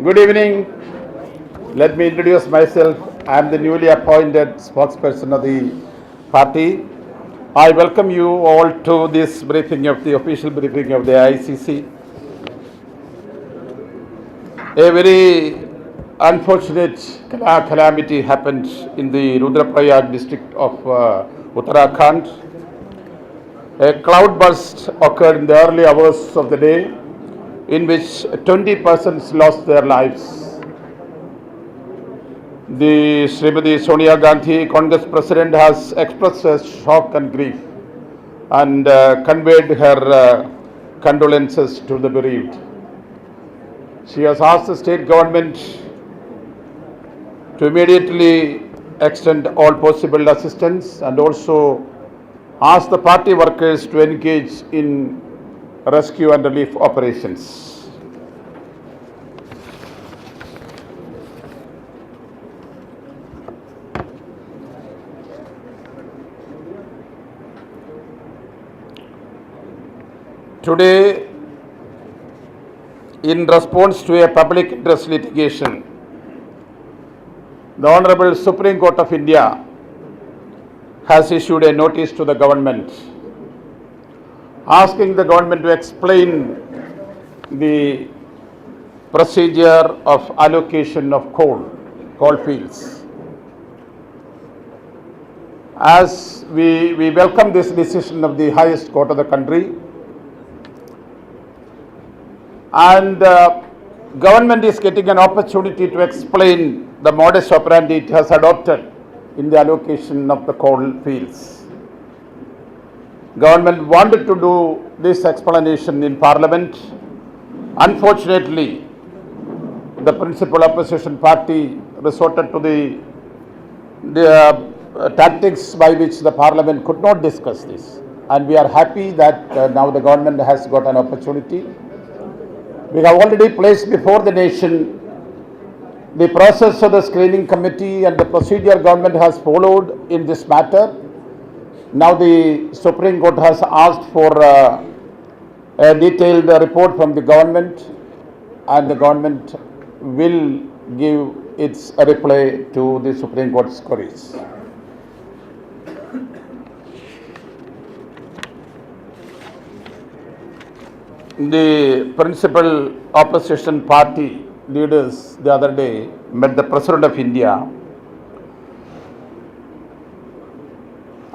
Good evening. Let me introduce myself. I am the newly appointed spokesperson of the party. I welcome you all to this briefing of the official briefing of the ICC. A very unfortunate calamity happened in the Rudraprayag district of Uttarakhand. A cloudburst occurred in the early hours of the day in which 20 persons lost their lives. The Srimati Sonia Gandhi, Congress President, has expressed her shock and grief and conveyed her condolences to the bereaved. She has asked the state government to immediately extend all possible assistance and also ask the party workers to engage in rescue and relief operations. Today, in response to a public interest litigation, the Honorable Supreme Court of India has issued a notice to the government asking the government to explain the procedure of allocation of coal fields. As we welcome this decision of the highest court of the country, and government is getting an opportunity to explain the modus operandi it has adopted in the allocation of the coal fields. Government wanted to do this explanation in Parliament. Unfortunately, the principal opposition party resorted to the tactics by which the Parliament could not discuss this. And we are happy that now the government has got an opportunity. We have already placed before the nation the process of the screening committee and the procedure government has followed in this matter. Now the Supreme Court has asked for a detailed report from the government, and the government will give its reply to the Supreme Court's queries. The principal opposition party leaders the other day met the President of India,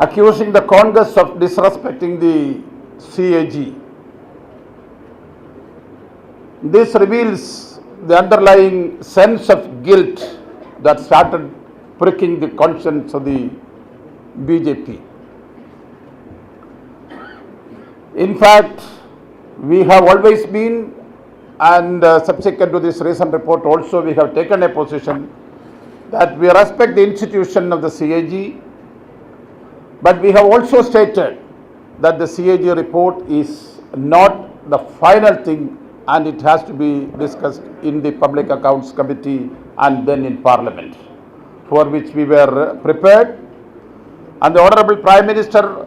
accusing the Congress of disrespecting the CAG. This reveals the underlying sense of guilt that started pricking the conscience of the BJP. In fact, we have always been, and subsequent to this recent report also, we have taken a position that we respect the institution of the CAG, but we have also stated that the CAG report is not the final thing and it has to be discussed in the Public Accounts Committee and then in Parliament, for which we were prepared. And the Honorable Prime Minister,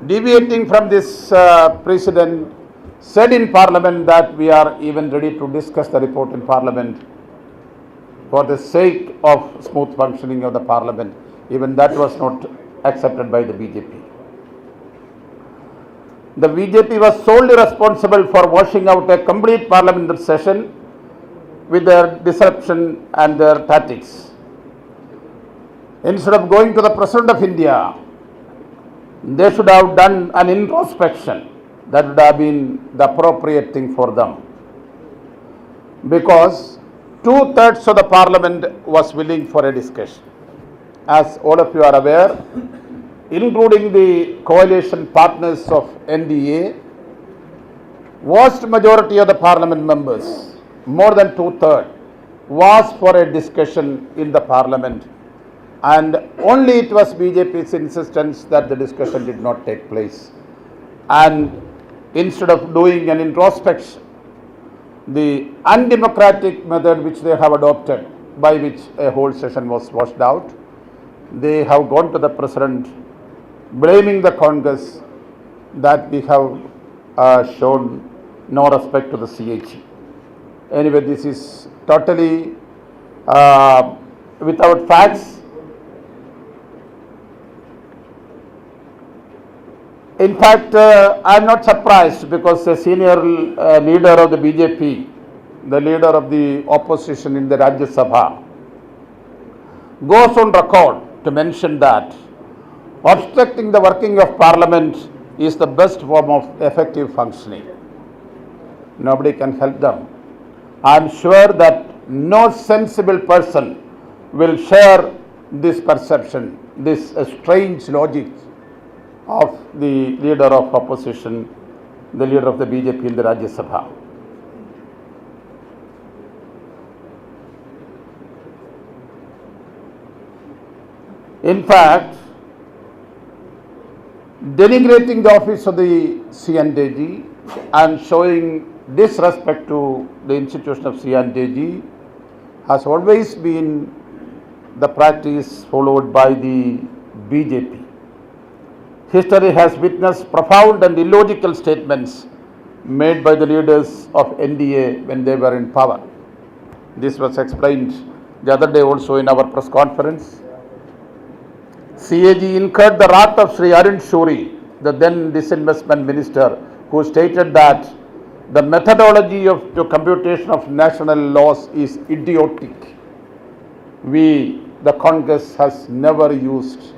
deviating from this precedent, said in Parliament that we are even ready to discuss the report in Parliament for the sake of smooth functioning of the Parliament. Even that was not accepted by the BJP. The BJP was solely responsible for washing out a complete parliamentary session with their disruption and their tactics. Instead of going to the President of India, they should have done an introspection. That would have been the appropriate thing for them, because 2/3 of the Parliament was willing for a discussion. As all of you are aware, including the coalition partners of NDA, vast majority of the Parliament members, more than 2/3, was for a discussion in the Parliament, and only it was BJP's insistence that the discussion did not take place. And instead of doing an introspection, the undemocratic method which they have adopted, by which a whole session was washed out, they have gone to the President blaming the Congress that we have shown no respect to the CAG. Anyway, this is totally without facts. In fact, I am not surprised because the senior leader of the BJP, the leader of the opposition in the Rajya Sabha, goes on record to mention that obstructing the working of Parliament is the best form of effective functioning. Nobody can help them. I am sure that no sensible person will share this perception, this strange logic of the leader of opposition, the leader of the BJP in the Rajya Sabha. In fact, denigrating the office of the CNDG and showing disrespect to the institution of CNDG has always been the practice followed by the BJP. History has witnessed profound and illogical statements made by the leaders of NDA when they were in power. This was explained the other day also in our press conference. CAG incurred the wrath of Sri Arun Shuri, the then disinvestment minister, who stated that the methodology of the computation of national loss is idiotic. We, the Congress, has never used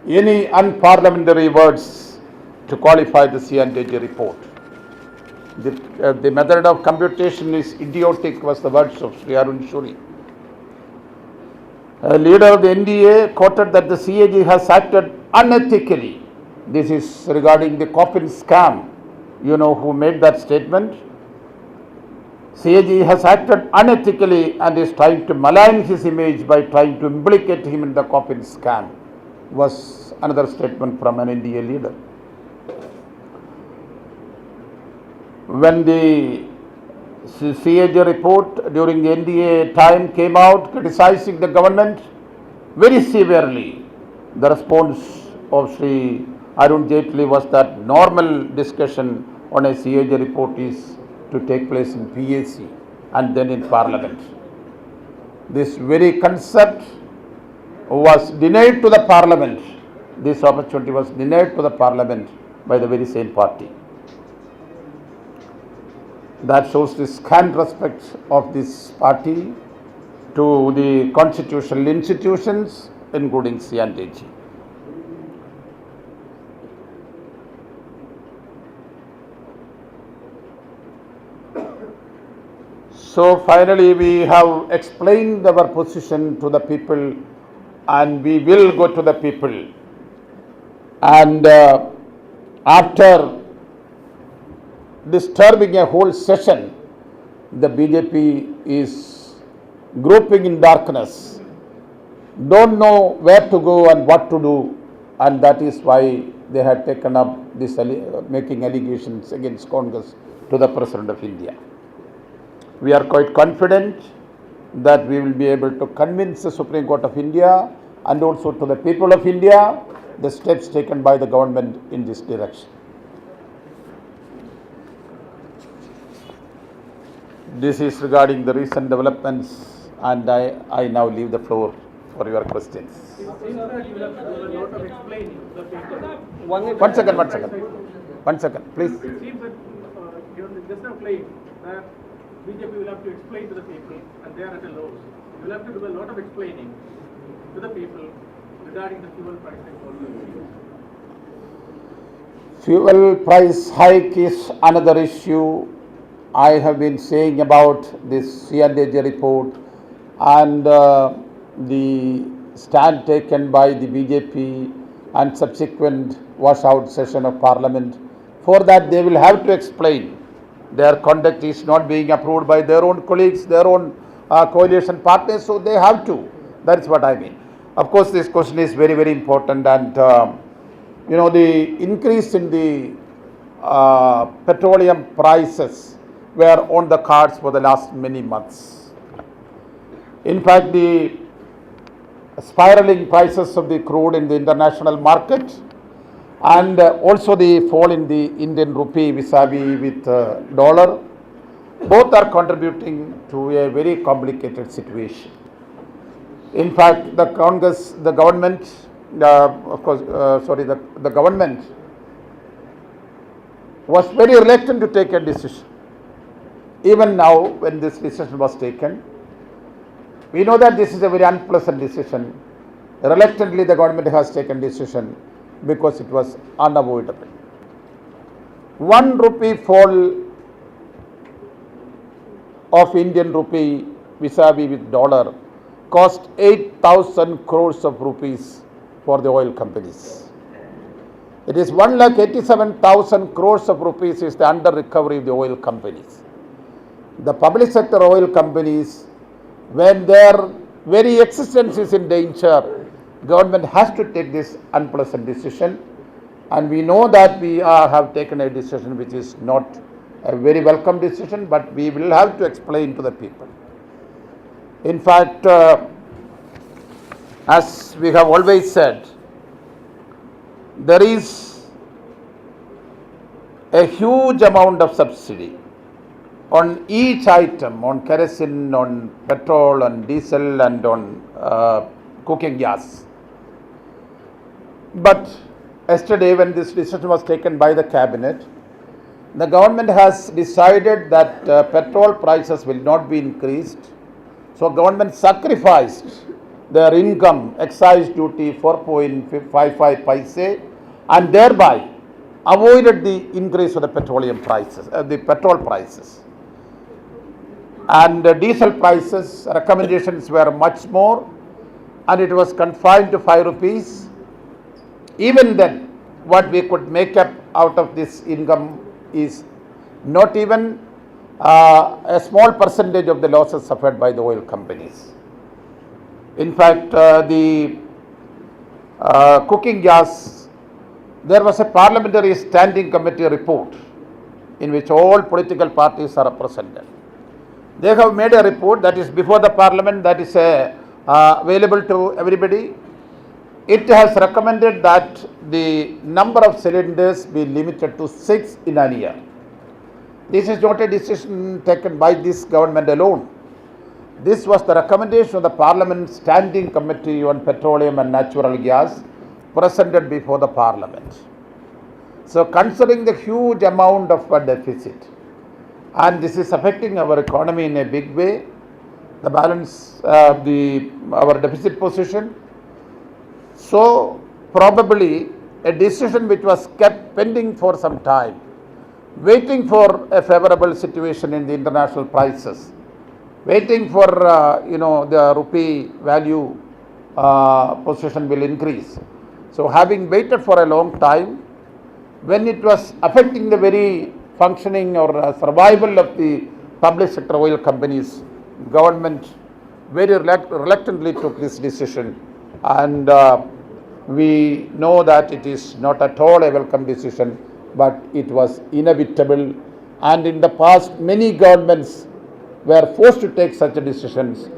any unparliamentary words to qualify the CNDG report. The method of computation is idiotic was the words of Sri Arun Shuri. A leader of the NDA quoted that the CAG has acted unethically. This is regarding the coffin scam. You know who made that statement? CAG has acted unethically and is trying to malign his image by trying to implicate him in the coffin scam, was another statement from an NDA leader. When the CAG report during the NDA time came out criticizing the government very severely, the response of Sri Arun Jaitley was that normal discussion on a CAG report is to take place in PAC and then in Parliament. This very concept was denied to the Parliament. This opportunity was denied to the Parliament by the very same party. That shows the scant respect of this party to the constitutional institutions, including CNDG. So finally, we have explained our position to the people, and we will go to the people. And after disturbing a whole session, the BJP is groping in darkness, don't know where to go and what to do, and that is why they had taken up this making allegations against Congress to the President of India. We are quite confident that we will be able to convince the Supreme Court of India and also to the people of India the steps taken by the government in this direction. This is regarding the recent developments, and I now leave the floor for your questions. One second, please. It seems that you just now claimed that BJP will have to explain to the people, and they are at a loss. You will have to do a lot of explaining to the people regarding the fuel price hike. Fuel price hike is another issue. I have been saying about this CNDG report and the stand taken by the BJP and subsequent washout session of Parliament. For that, they will have to explain. Their conduct is not being approved by their own colleagues, their own coalition partners, so they have to. That is what I mean. Of course, this question is very, very important, and the increase in the petroleum prices were on the cards for the last many months. In fact, the spiraling prices of the crude in the international market and also the fall in the Indian rupee vis-a-vis with dollar both are contributing to a very complicated situation. In fact, the government, the government was very reluctant to take a decision. Even now, when this decision was taken, we know that this is a very unpleasant decision. Reluctantly, the government has taken decision because it was unavoidable. 1 rupee fall of Indian rupee vis-a-vis with dollar cost 8,000 crores of rupees for the oil companies. It is 1,87,000 crores of rupees is the under recovery of the oil companies. The public sector oil companies, when their very existence is in danger, government has to take this unpleasant decision, and we know that we have taken a decision which is not a very welcome decision, but we will have to explain to the people. In fact, as we have always said, there is a huge amount of subsidy on each item, on kerosene, on petrol, on diesel, and on cooking gas. But yesterday, when this decision was taken by the cabinet, the government has decided that petrol prices will not be increased. So government sacrificed their income, excise duty 4.55 paise, and thereby avoided the increase of the petroleum prices, the petrol prices. And diesel prices recommendations were much more, and it was confined to 5 rupees. Even then, what we could make up out of this income is not even a small percentage of the losses suffered by the oil companies. In fact, the cooking gas, there was a parliamentary standing committee report in which all political parties are represented. They have made a report that is before the parliament, that is available to everybody. It has recommended that the number of cylinders be limited to 6 in a year. This is not a decision taken by this government alone. This was the recommendation of the Parliament Standing Committee on Petroleum and Natural Gas presented before the Parliament. So considering the huge amount of a deficit, and this is affecting our economy in a big way, the balance, our deficit position. So probably a decision which was kept pending for some time, waiting for a favorable situation in the international prices, waiting for the rupee value position will increase. So having waited for a long time, when it was affecting the very functioning or survival of the public sector oil companies, government very reluctantly took this decision, and we know that it is not at all a welcome decision, but it was inevitable, and in the past many governments were forced to take such decisions,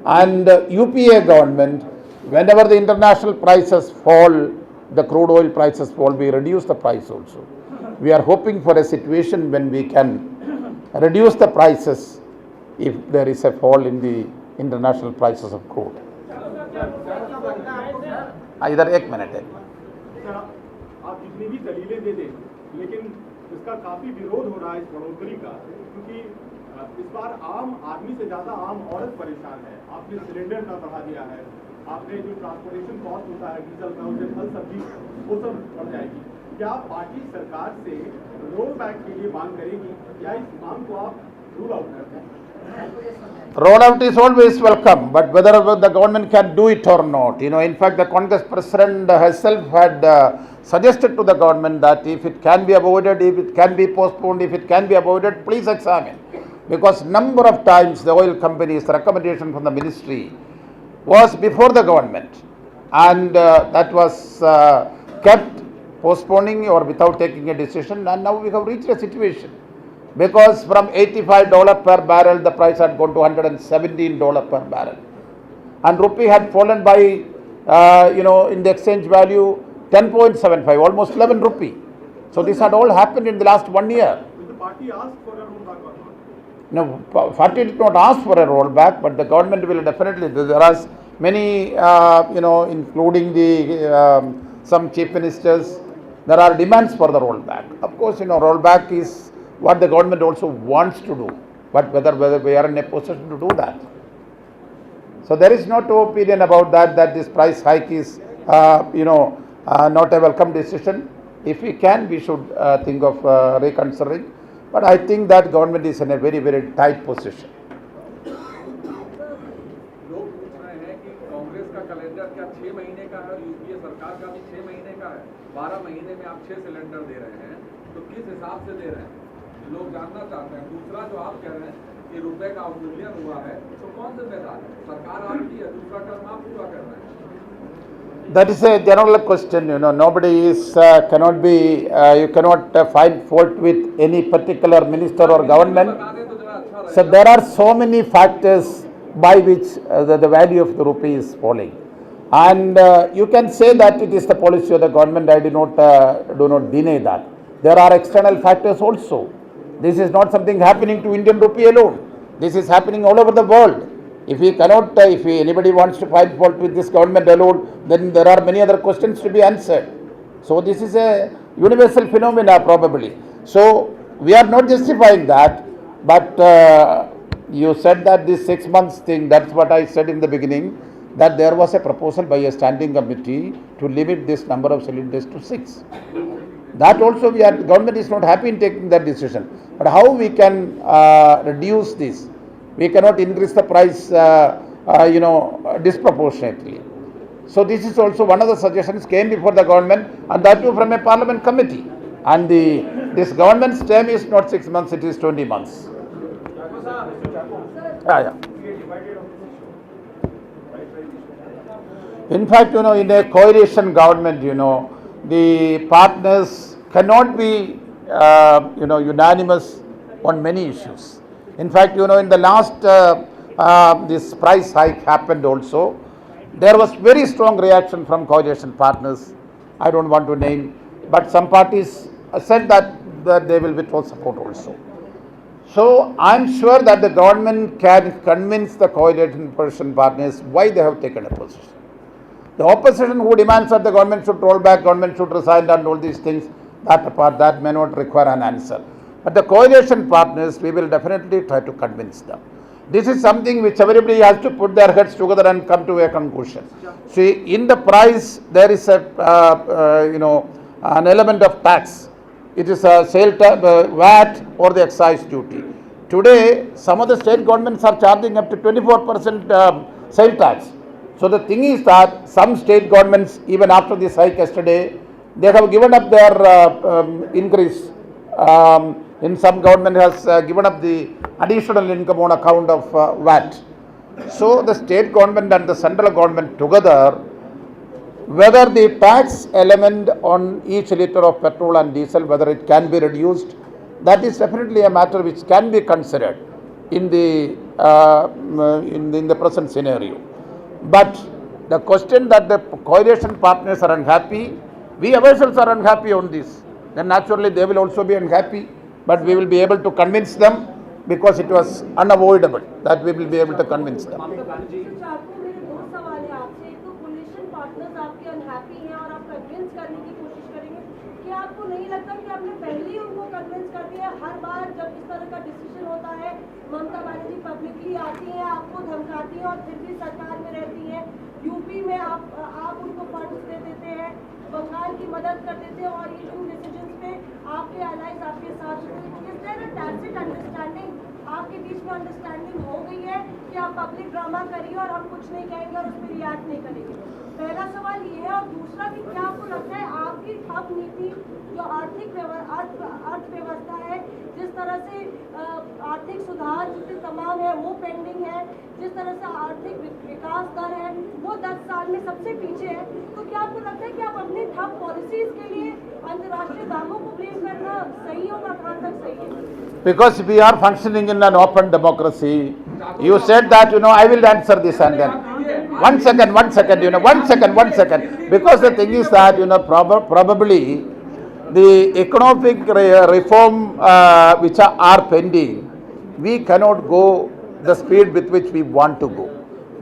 and UPA government, whenever the international prices fall, the crude oil prices fall, we reduce the price also. We are hoping for a situation when we can reduce the prices if there is a fall in the international prices of crude. इधर एक minute है। आप जितनी भी दलीलें दे दें, लेकिन इसका काफी विरोध हो रहा है इस बढ़ोतरी का, क्योंकि इस बार आम आदमी से ज्यादा आम औरत परेशान है। आपने सिलेंडर का बढ़ा दिया है, आपने जो ट्रांसपोर्टेशन कॉस्ट होता है डीजल का, उससे फल सब्जी वो सब बढ़ जाएगी। क्या पार्टी सरकार से रोल बैक के लिए मांग करेगी, या इस मांग को आप रूल आउट करते हैं? Roll out is always welcome, but whether the government can do it or not, in fact, the Congress president herself had suggested to the government that if it can be avoided, if it can be postponed, if it can be avoided, please examine. Because number of times the oil companies' recommendation from the ministry was before the government, and that was kept postponing or without taking a decision, and now we have reached a situation. Because from $85 per barrel, the price had gone to $117 per barrel. And rupee had fallen by, in the exchange value, 10.75, almost 11 rupee. So this had all happened in the last 1 year. Will the party ask for a rollback or not? party did not ask for a rollback, but the government will definitely. There are many, including the some chief ministers. There are demands for the rollback. Of course, rollback is what the government also wants to do, but whether we are in a position to do that. So there is no two opinion about that. That this price hike is, not a welcome decision. If we can, we should think of reconsidering. But I think that government is in a very, very tight position. लोग पूछ रहे हैं कि कांग्रेस का calendar क्या 6 महीने का है और यूपीए सरकार का भी 6 महीने का है। 12 महीने में आप 6 सिलेंडर दे रहे हैं, तो किस हिसाब से दे रहे हैं, लोग जानना चाहते हैं। दूसरा जो आप कह रहे हैं कि रुपए का अवमूल्यन हुआ है, तो कौन जिम्मेदार है? सरकार आपकी है, दूसरा टर्म आप पूरा कर रहे हैं। That is a general question. Nobody is cannot be. You cannot find fault with any particular minister or government. बता दें तो जरा अच्छा रहेगा। So there are so many factors by which the value of the rupee is falling, and you can say that it is the policy of the government. I do not deny that. There are external factors also. This is not something happening to Indian rupee alone. This is happening all over the world. If we cannot, if anybody wants to find fault with this government alone, then there are many other questions to be answered. So this is a universal phenomena probably. So we are not justifying that, but you said that this 6 months thing, that's what I said in the beginning, that there was a proposal by a standing committee to limit this number of cylinders to 6. That also government is not happy in taking that decision. But how we can reduce this? We cannot increase the price, disproportionately. So this is also one of the suggestions came before the government, and that too from a parliament committee. And this government's term is not 6 months; it is 20 months. Yeah. In fact, in a coalition government, the partners cannot be, unanimous on many issues. In fact, in the last, this price hike happened also. There was very strong reaction from coalition partners. I don't want to name, but some parties said that they will withdraw support also. So I'm sure that the government can convince the coalition partners why they have taken a position. The opposition who demands that the government should roll back, government should resign and all these things, that may not require an answer. But the coalition partners, we will definitely try to convince them. This is something which everybody has to put their heads together and come to a conclusion. See, in the price, there is a, an element of tax. It is a sale tax, VAT or the excise duty. Today, some of the state governments are charging up to 24% sale tax. So the thing is that some state governments, even after this hike yesterday, they have given up their increase. In some government has given up the additional income on account of VAT. So the state government and the central government together, whether the tax element on each liter of petrol and diesel, whether it can be reduced, that is definitely a matter which can be considered in the present scenario. But the question that the coalition partners are unhappy, we ourselves are unhappy on this, then naturally they will also be unhappy, but we will be able to convince them because it was unavoidable that we will be able to convince them. आपको मेरे दो सवाल है आपसे। एक तो collision partners आपके unhappy हैं और आप कन्विंस करने की कोशिश करेंगे। क्या आपको नहीं लगता कि आपने पहले ही उनको कन्विंस कर दिया? हर बार जब इस तरह का डिसीजन होता है, ममता बनर्जी पब्लिकली आती हैं, आपको धमकाती हैं और फिर भी सरकार में रहती हैं। यूपी में आप उनको फंड्स दे देते हैं, बंगाल की मदद कर देते हैं और ये इन डिसीजंस पे आपके एलाइज आपके साथ होते हैं। Is there a tacit understanding, आपके बीच में अंडरस्टैंडिंग हो गई है कि आप पब्लिक ड्रामा करिए और हम कुछ नहीं कहेंगे और उस पर रिएक्ट नहीं करेंगे? पहला सवाल ये है। और दूसरा कि क्या आपको लगता है आपकी ठप नीति जो अर्थव्यवस्था है, जिस तरह से आर्थिक सुधार जितने तमाम है वो पेंडिंग है, जिस तरह से आर्थिक विकास दर है वो 10 साल में सबसे पीछे है, तो क्या आपको लगता है कि आप अपनी ठप पॉलिसीज के लिए अंतर्राष्ट्रीय दामों को ब्लेम करना सही होगा? कहाँ तक सही है? Because we are functioning in an open democracy. You said that, I will answer this and then. One second. Because the thing is that, probably the economic reform which are pending, we cannot go the speed with which we want to go.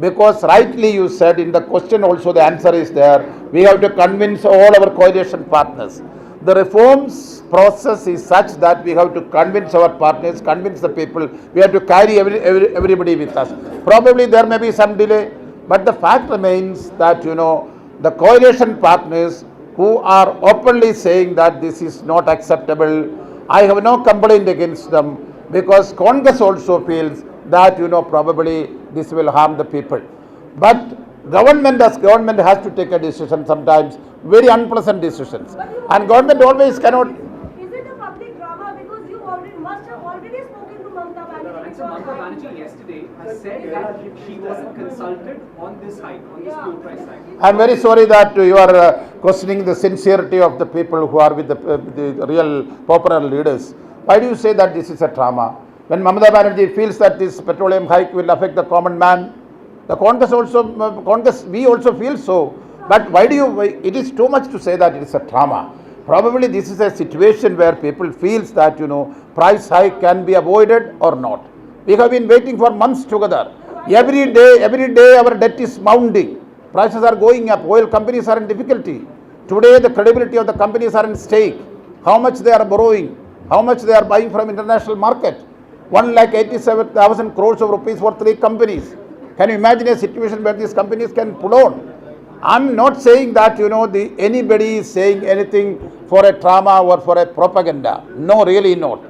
Because rightly you said in the question also the answer is there, we have to convince all our coalition partners. The reforms process is such that we have to convince our partners, convince the people, we have to carry everybody with us. Probably there may be some delay, but the fact remains that, the coalition partners who are openly saying that this is not acceptable, I have no complaint against them, because Congress also feels that, probably this will harm the people. But government as government has to take a decision sometimes, very unpleasant decisions. And government always cannot. Is it a public drama? Because you must have already spoken to Mamata Banerjee. So Mamata Banerjee yesterday has said that she wasn't consulted on this hike, on this fuel price hike. I am very sorry that you are questioning the sincerity of the people who are with the real popular leaders. Why do you say that this is a drama? When Mamata Banerjee feels that this petroleum hike will affect the common man, the Congress we also feel so. But it is too much to say that it is a drama. Probably this is a situation where people feels that, price hike can be avoided or not. We have been waiting for months together. Every day our debt is mounting. Prices are going up. Oil companies are in difficulty. Today the credibility of the companies are in stake. How much they are borrowing, how much they are buying from international market. 1,87,000 crores of rupees for 3 companies. Can you imagine a situation where these companies can pull on? I'm not saying that, anybody is saying anything for a drama or for a propaganda. No, really not.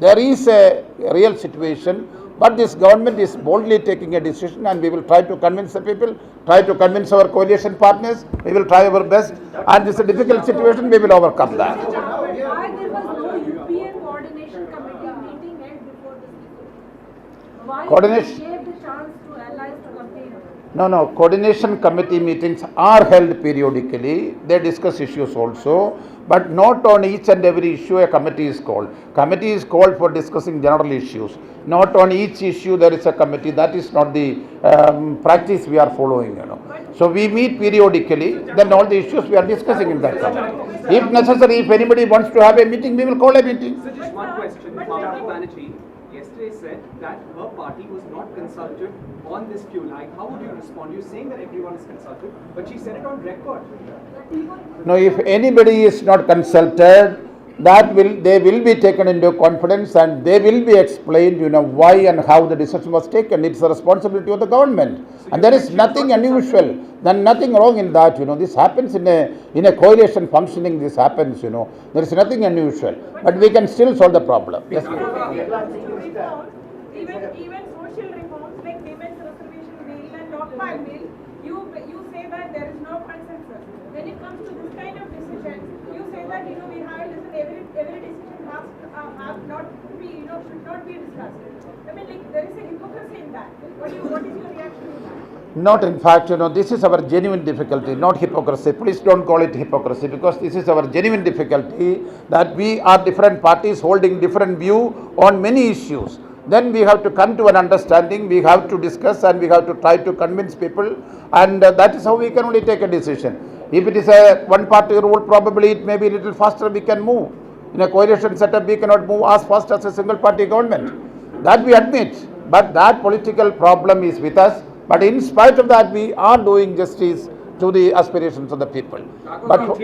There is a real situation, but this government is boldly taking a decision, and we will try to convince the people, try to convince our coalition partners. We will try our best, and this is a difficult situation, we will overcome that. Why there was no UPA coordination committee meeting held before this meeting? Why Coordination- you gave the chance to allies to campaign? No, coordination committee meetings are held periodically. They discuss issues also, but not on each and every issue a committee is called. Committee is called for discussing general issues. Not on each issue there is a committee. That is not the practice we are following, So we meet periodically, then all the issues we are discussing in that committee. If necessary, if anybody wants to have a meeting, we will call a meeting. So just one question. Mamata Banerjee yesterday said that her party was not consulted on this fuel hike. How would you respond? You're saying that everyone is consulted, but she said it on record. No, if anybody is not consulted, they will be taken into confidence, and they will be explained, why and how the decision was taken. It's the responsibility of the government, and there is nothing unusual. Then nothing wrong in that. This happens in a coalition functioning. This happens. There is nothing unusual, but we can still solve the problem. Yes. Even social reforms like women's reservation bill and lockpile bill, you say that there is no consensus. When it comes to this kind of decisions, you say that we have listen every decision have not be should not be discussed. I mean, like, there is a hypocrisy in that. What is your reaction to that? Not, in fact, this is our genuine difficulty, not hypocrisy. Please don't call it hypocrisy, because this is our genuine difficulty, that we are different parties holding different view on many issues. Then we have to come to an understanding, we have to discuss, and we have to try to convince people, and that is how we can only take a decision. If it is a one-party rule, probably it may be a little faster we can move. In a coalition setup, we cannot move as fast as a single-party government. That we admit, but that political problem is with us. But in spite of that, we are doing justice to the aspirations of the people. But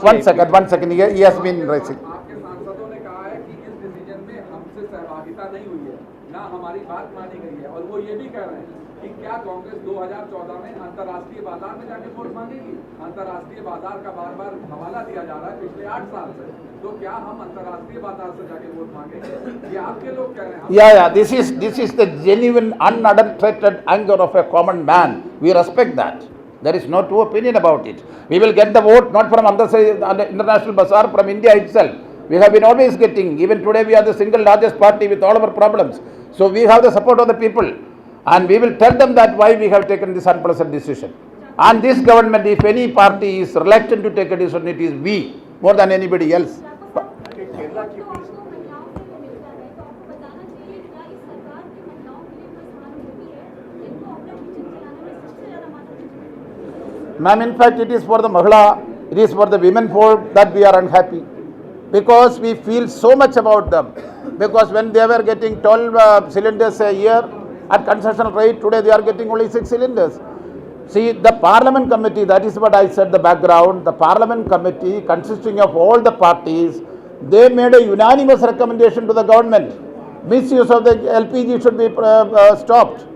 one second, he has been raising. आपके सांसदों ने कहा है कि इस decision में हमसे सहभागिता नहीं हुई है, ना हमारी बात मानी गई है, और वो ये भी कह रहे हैं कि क्या कांग्रेस 2014 में अंतर्राष्ट्रीय बाजार में जाके वोट मांगेगी? अंतर्राष्ट्रीय बाजार का बार बार हवाला दिया जा रहा है पिछले 8 साल से, तो क्या हम अंतर्राष्ट्रीय बाजार से जाके वोट मांगेंगे? ये आपके लोग कह रहे हैं. Yeah, this is the genuine, unadulterated anger of a common man. We respect that. There is no two opinion about it. We will get the vote not from international bazaar, from India itself. We have been always getting. Even today we are the single largest party with all our problems. So we have the support of the people, and we will tell them that why we have taken this unpleasant decision. And this government, if any party is reluctant to take a decision, it is we more than anybody else. Ma'am, in fact, it is for the Mahila, it is for the women folk that we are unhappy. because we feel so much about them. Because when they were getting 12 cylinders a year at concessional rate, today they are getting only 6 cylinders. See, the Parliament Committee, that is what I said, the background, the Parliament Committee consisting of all the parties, they made a unanimous recommendation to the government. Misuse of the LPG should be stopped,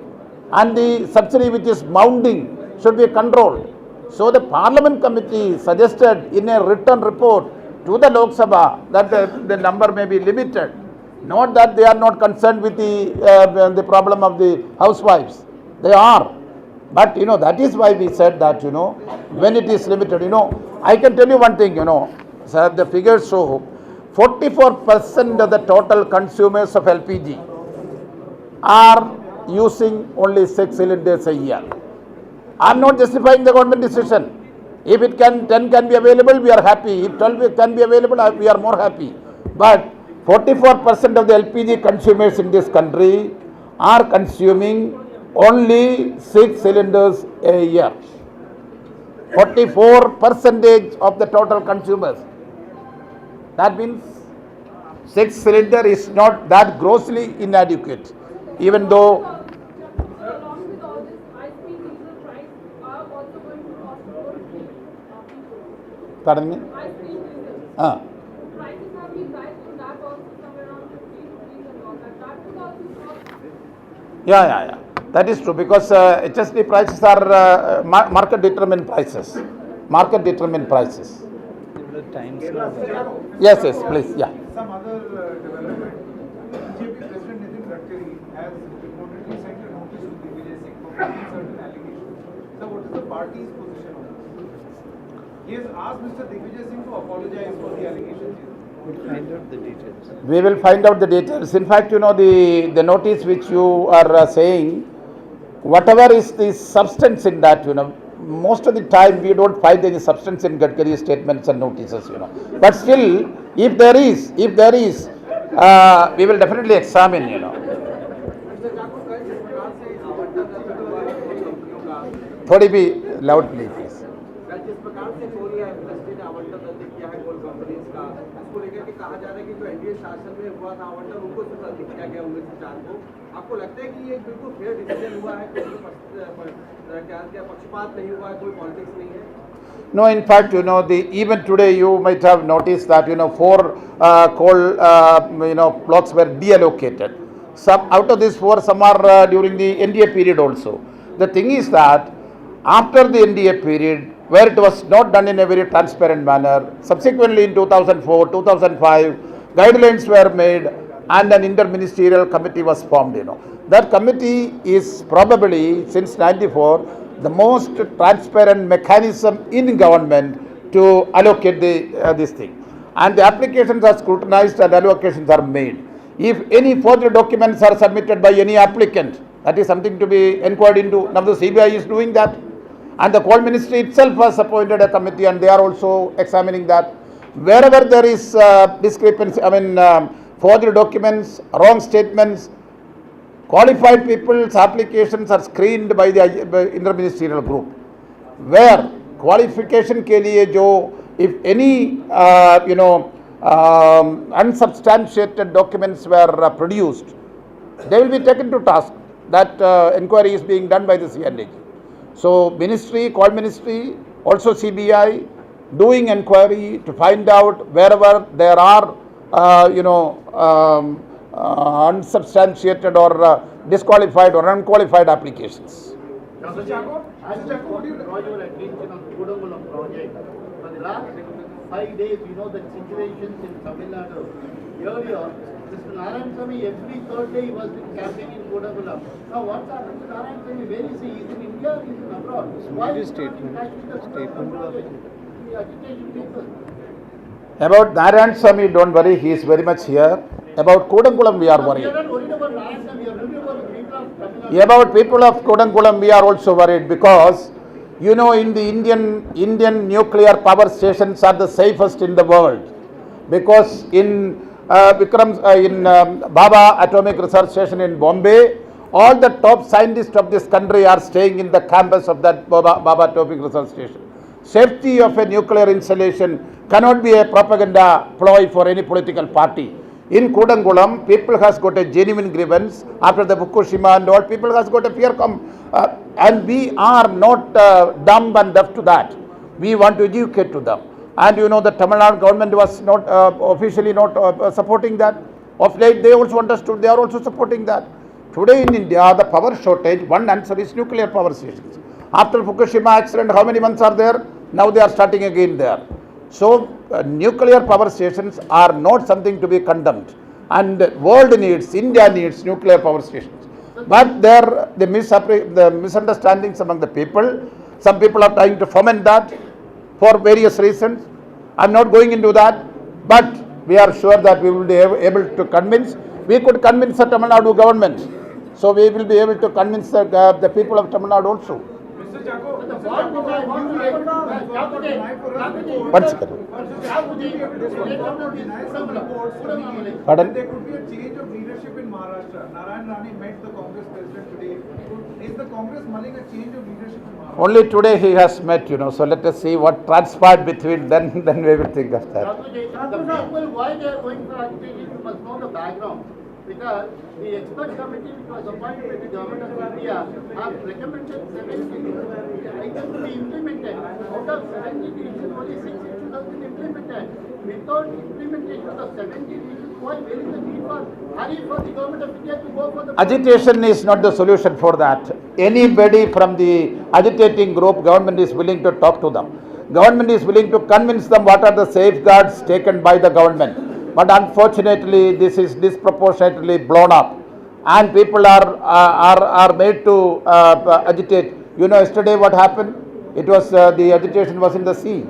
and the subsidy which is mounting should be controlled. So the Parliament Committee suggested in a written report to the Lok Sabha that the number may be limited. Not that they are not concerned with the problem of the housewives. They are. But that is why we said that when it is limited, I can tell you one thing, sir, the figures show 44% of the total consumers of LPG are using only 6 cylinders a year. I am not justifying the government decision. If 10 can be available, we are happy. If 12 can be available, we are more happy. But 44% of the LPG consumers in this country are consuming only 6 cylinders a year. 44% of the total consumers. That means 6 cylinder is not that grossly inadequate, even though. Along with all this, I think diesel price are also going to cost more to people. Pardon me? I think diesel Ah. prices have been rising to that also somewhere around 50 rupees and all that. That will also cost. Yeah. That is true, because HSD prices are market determined prices. Market determined prices. Yes, please, yeah. Some other development. BJP President Nitin Gadkari has reportedly sent a notice to Digvijay Singh for making certain allegations. So what is the party's position on this? He has asked Mr. Digvijay Singh to apologize for the allegations. We will find out the details. In fact, the notice which you are saying, whatever is the substance in that, most of the time we don't find any substance in Gadkari's statements and notices, But still, if there is, we will definitely examine, थोड़ी भी loud please. जिस प्रकार से coal industry ने आवंटन रद्द किया है कोल कंपनीज का, उसको लेकर के कहा जा रहा है कि जो एनडीए शासन में हुआ था आवंटन उनको सिर्फ रद्द किया गया 1904 को। आपको लगता है कि ये बिल्कुल फेयर डिसीजन हुआ है, कोई पक्षपात नहीं हुआ है, कोई पॉलिटिक्स नहीं है? No, in fact, even today you might have noticed that 4 coal blocks were deallocated. Some out of these 4, some are during the NDA period also. The thing is that after the NDA period, where it was not done in a very transparent manner, subsequently in 2004, 2005, guidelines were made and an interministerial committee was formed. That committee is probably since 94 the most transparent mechanism in government to allocate this thing, and the applications are scrutinized and allocations are made. If any further documents are submitted by any applicant, that is something to be inquired into. Now the CBI is doing that, and the coal ministry itself has appointed a committee and they are also examining that. Wherever there is discrepancy, forged documents, wrong statements, qualified people's applications are screened by the interministerial group. Where qualification के लिए जो, if any unsubstantiated documents were produced, they will be taken to task. That inquiry is being done by the CNDG. So ministry, coal ministry, also CBI, doing inquiry to find out wherever there are unsubstantiated or disqualified or unqualified applications. Mr. Chacko, would you draw your attention on Kudangulam project? For the last 5 days, the situations in Tamil Nadu. Earlier, Mr. Narayanaswamy, every third day he was camping in Kudangulam. Now what's happened to Narayanaswamy? Where is he? He's in India, he's in abroad. Why is he not in touch with the Kudangulam project? The agitation people. About Narayanaswamy, don't worry, he is very much here. About Kudangulam, we are worried. We are not worried about Narayanaswamy, we are worried about the people of Tamil Nadu. About people of Kudangulam, we are also worried because, in the Indian nuclear power stations are the safest in the world. Because in Baba Atomic Research Station in Bombay, all the top scientists of this country are staying in the campus of that Baba Atomic Research Station. Safety of a nuclear installation cannot be a propaganda ploy for any political party. In Kudangulam, people has got a genuine grievance after the Fukushima and all. People has got a fear and we are not dumb and deaf to that. We want to educate to them. And you know the Tamil Nadu government was not officially not supporting that. Of late, they also understood. They are also supporting that. Today in India, the power shortage. One answer is nuclear power stations. After Fukushima accident, how many months are there? Now they are starting again there. So nuclear power stations are not something to be condemned, and world needs, India needs nuclear power stations. But there the misunderstandings among the people. Some people are trying to foment that for various reasons. I am not going into that, but we are sure that we will be able to convince. We could convince the Tamil Nadu government, so we will be able to convince the people of Tamil Nadu also. Mr. Chacko, One second. Pardon? There could be a change of leadership in Maharashtra. Narayan Rane met the Congress president today. Is the Congress mulling a change of leadership in Maharashtra? Only today he has met, so let us see what transpired between then we will think of that. The people, why they are going for agitation, you must know the background. Because the expert committee which was appointed by the government of India have recommended 70 items to be implemented. Out of 70 issues, only 6 issues have been implemented. Without implementation of 70 issues, why there is the need for hurry for the government of India to go for the... Agitation is not the solution for that. Anybody from the agitating group, government is willing to talk to them. Government is willing to convince them what are the safeguards taken by the government. But unfortunately, this is disproportionately blown up, and people are made to agitate. Yesterday what happened? It was the agitation was in the sea.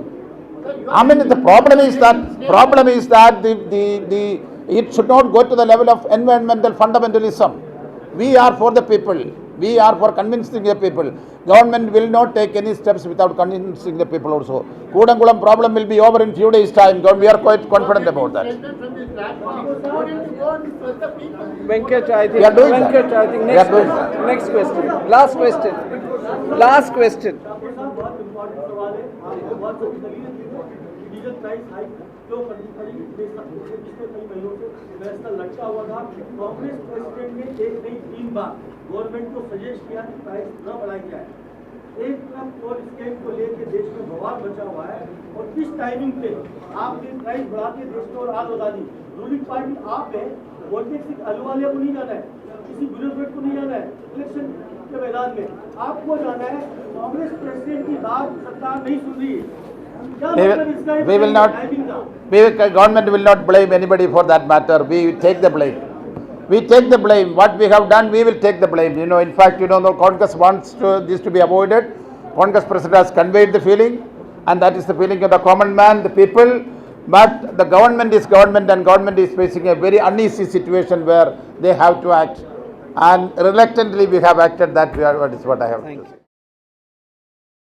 I mean, the problem is that it should not go to the level of environmental fundamentalism. We are for the people. We are for convincing the people. Government will not take any steps without convincing the people also. Kudangulam problem will be over in few days' time. We are quite confident about that. Venkat, I think. We are doing Venkat, that. I think We are doing that. next question. Last question. Last question. Diesel price hike जो पिछले कई महीनों से व्यवस्था लटका हुआ था। Congress president ने एक नहीं 3 बार गवर्नमेंट को सजेस्ट किया कि प्राइस न बढ़ाया जाए। एक तरफ कोल स्केल को लेकर देश में बवाल बचा हुआ है और इस टाइमिंग पे आपने प्राइस बढ़ा के देश को और आग लगा दी। रूलिंग पार्टी आप है, वोल्टेज सिर्फ अहलुवालिया को नहीं जाना है, किसी ब्यूरोक्रेट को नहीं जाना है, इलेक्शन के मैदान में आपको जाना है। कांग्रेस प्रेसिडेंट की बात सरकार नहीं सुन रही है। Government will not blame anybody for that matter. We take the blame. We take the blame. What we have done, we will take the blame. In fact, the Congress wants this to be avoided. Congress president has conveyed the feeling, and that is the feeling of the common man, the people. But the government is government, and government is facing a very uneasy situation where they have to act. And reluctantly we have acted. That is what I have to say.